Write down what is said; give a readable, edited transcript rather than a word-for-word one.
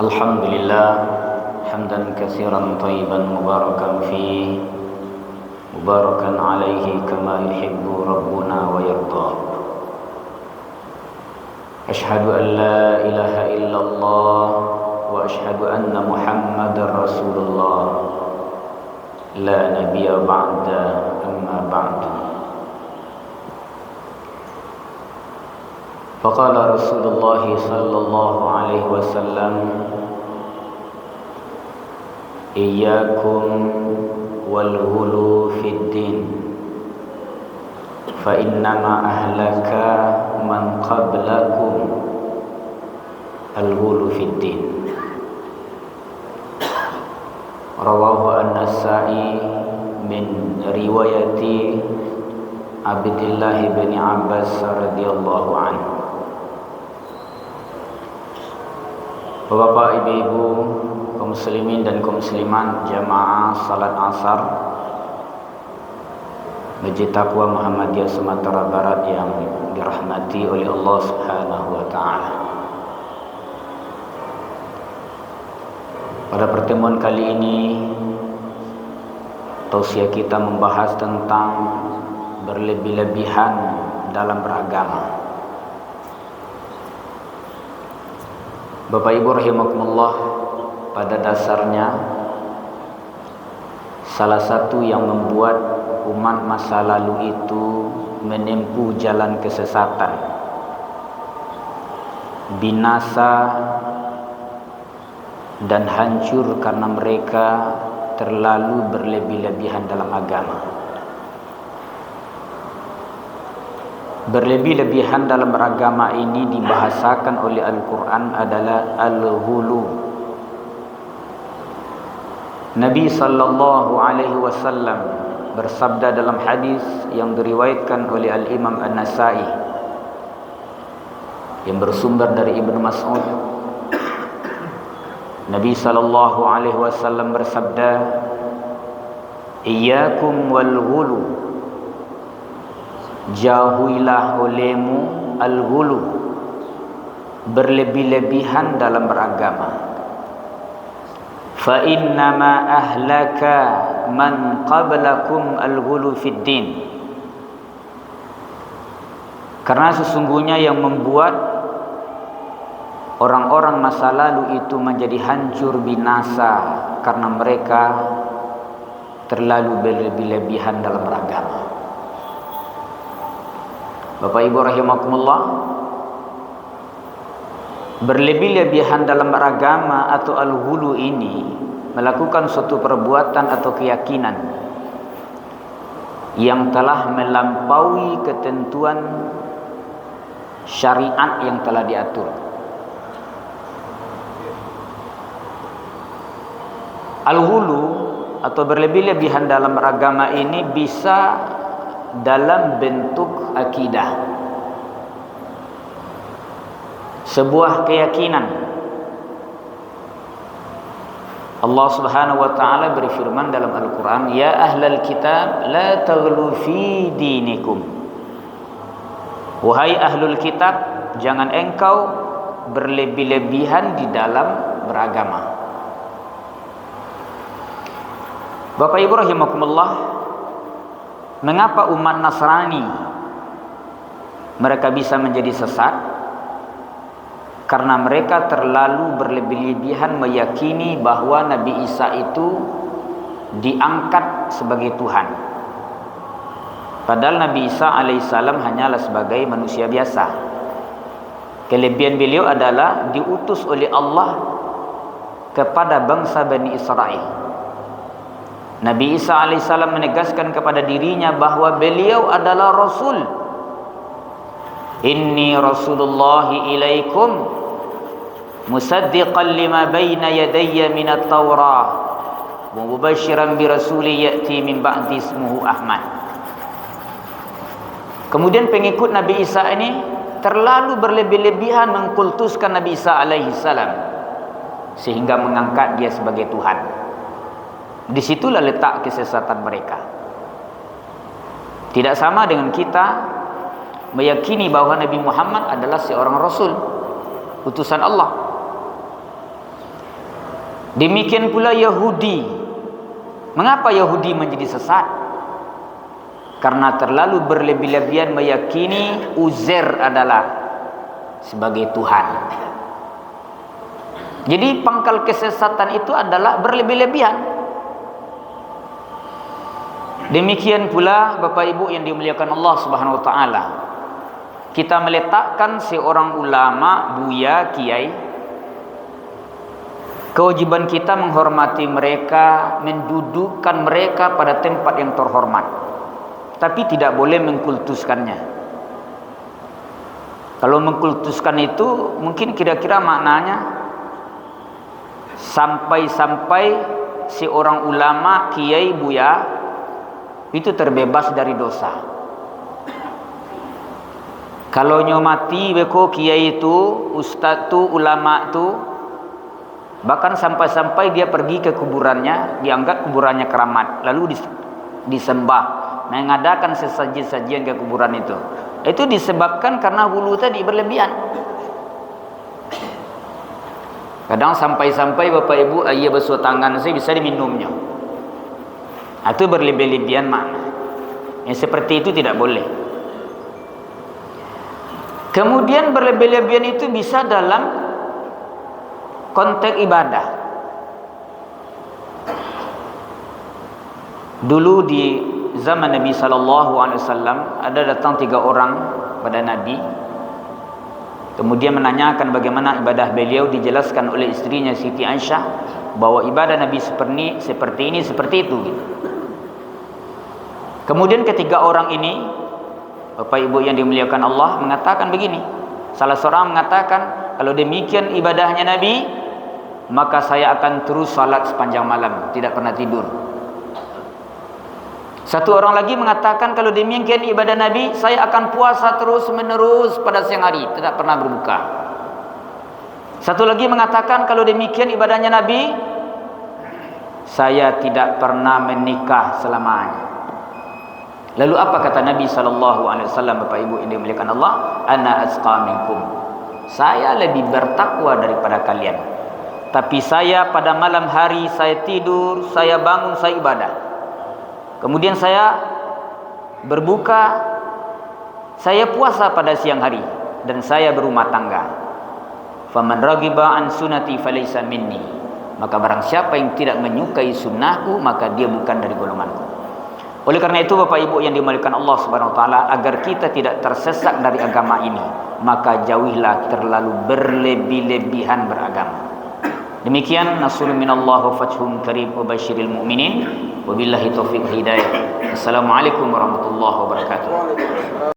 الحمد لله حمدا كثيرا طيبا مباركا فيه مباركا عليه كما يحب ربنا ويرضى. أشهد أن لا إله إلا الله وأشهد أن محمدا رسول الله لا نبي بعد أما بعد. فقال رسول الله صلى الله عليه وسلم إياكم والغلو في الدين فإنما أهلك من قبلكم الغلو في الدين. رواه النسائي من رواية عبد الله بن عباس رضي الله عنه. Bapak, ibu-ibu, kaum muslimin dan kaum muslimat jamaah salat asar Masjid Taqwa Muhammadiyah Sumatera Barat yang dirahmati oleh Allah Subhanahu wa taala. Pada pertemuan kali ini tausiah kita membahas tentang berlebih-lebihan dalam beragama. Bapak Ibu rahimakumullah, pada dasarnya salah satu yang membuat umat masa lalu itu menempuh jalan kesesatan, binasa dan hancur karena mereka terlalu berlebih-lebihan dalam agama. Berlebih-lebihan dalam beragama ini dibahasakan oleh Al-Quran adalah al-ghulu. Nabi sallallahu alaihi wasallam bersabda dalam hadis yang diriwayatkan oleh Al-Imam An-Nasai yang bersumber dari Ibnu Mas'ud. Nabi sallallahu alaihi wasallam bersabda, "Iyyakum wal ghulu." Jauhilah olehmu al-ghulu, berlebih-lebihan dalam beragama. Fa innama ahlaka man qablakum al-ghulu fid din. Karena sesungguhnya yang membuat orang-orang masa lalu itu menjadi hancur binasa karena mereka terlalu berlebih-lebihan dalam beragama. Bapak Ibu rahimakumullah, berlebih-lebihan dalam beragama atau al-ghulu ini melakukan suatu perbuatan atau keyakinan yang telah melampaui ketentuan syariat yang telah diatur. Al-ghulu atau berlebih-lebihan dalam beragama ini bisa dalam bentuk akidah, sebuah keyakinan. Allah Subhanahu wa taala berfirman dalam Al-Qur'an, "Ya ahlal kitab la taghlu fi dinikum." Wahai ahlul kitab, jangan engkau berlebih-lebihan di dalam beragama. Bapak Ibu rahimakumullah, mengapa umat Nasrani mereka bisa menjadi sesat? Karena mereka terlalu berlebih-lebihan meyakini bahwa Nabi Isa itu diangkat sebagai Tuhan. Padahal Nabi Isa alaihissalam hanyalah sebagai manusia biasa. Kelebihan beliau adalah diutus oleh Allah kepada bangsa Bani Israel. Nabi Isa alaihissalam menegaskan kepada dirinya bahwa beliau adalah Rasul. Inni Rasulullahi ilaikum musaddiqan lima baina yadayya minat Taurah wa mubashiran bi rasuli ya'ti min ba'di ismuhu Ahmad. Kemudian pengikut Nabi Isa ini terlalu berlebih-lebihan mengkultuskan Nabi Isa alaihissalam sehingga mengangkat dia sebagai Tuhan. Disitulah letak kesesatan mereka. Tidak sama dengan kita meyakini bahwa Nabi Muhammad adalah seorang Rasul, utusan Allah. Demikian pula Yahudi. Mengapa Yahudi menjadi sesat? Karena terlalu berlebih-lebihan meyakini Uzair adalah sebagai Tuhan. Jadi pangkal kesesatan itu adalah berlebih-lebihan. Demikian pula Bapak Ibu yang dimuliakan Allah Subhanahu wa taala. Kita meletakkan seorang ulama, buya, kiai, kewajiban kita menghormati mereka, mendudukkan mereka pada tempat yang terhormat. Tapi tidak boleh mengkultuskannya. Kalau mengkultuskan itu mungkin kira-kira maknanya sampai-sampai seorang ulama, kiai, buya itu terbebas dari dosa. Kalau nyomati beko kiai itu, ustaz tu, ulama tu, bahkan sampai-sampai dia pergi ke kuburannya, dianggap kuburannya keramat, lalu disembah, mengadakan sesaji-sajian ke kuburan itu. Itu disebabkan karena hulu tadi berlebihan. Kadang sampai-sampai Bapak Ibu ayah basuh tangan saya bisa diminumnya. Itu berlebih-lebihan makna. Yang seperti itu tidak boleh. Kemudian berlebih-lebihan itu bisa dalam konteks ibadah. Dulu di zaman Nabi SAW ada datang 3 orang pada Nabi. Kemudian menanyakan bagaimana ibadah beliau, dijelaskan oleh istrinya Siti Aisyah bahwa ibadah Nabi seperti ini, seperti itu gitu. Kemudian ketiga orang ini, Bapak Ibu yang dimuliakan Allah, mengatakan begini. Salah seorang mengatakan, kalau demikian ibadahnya Nabi, maka saya akan terus salat sepanjang malam, tidak pernah tidur. Satu orang lagi mengatakan, kalau demikian ibadah Nabi, saya akan puasa terus menerus pada siang hari, tidak pernah berbuka. Satu lagi mengatakan, kalau demikian ibadahnya Nabi, saya tidak pernah menikah selamanya. Lalu apa kata Nabi SAW, Bapak Ibu yang dimuliakan Allah? Ana azqa minkum. Saya lebih bertakwa daripada kalian. Tapi saya pada malam hari saya tidur, saya bangun, saya ibadah. Kemudian saya berbuka, saya puasa pada siang hari, dan saya berumah tangga. Faman ragiba an sunnati falaysa minni. Maka barang siapa yang tidak menyukai sunnahku, maka dia bukan dari golonganku. Oleh karena itu Bapak Ibu yang dimuliakan Allah Subhanahu wa taala, agar kita tidak tersesat dari agama ini, maka jauhilah terlalu berlebih-lebihan beragama. Demikian, nasrun minallah wa fathun qarib wa basyiril mu'minin. Wabillahi taufiq hidayah. Assalamualaikum warahmatullahi wabarakatuh.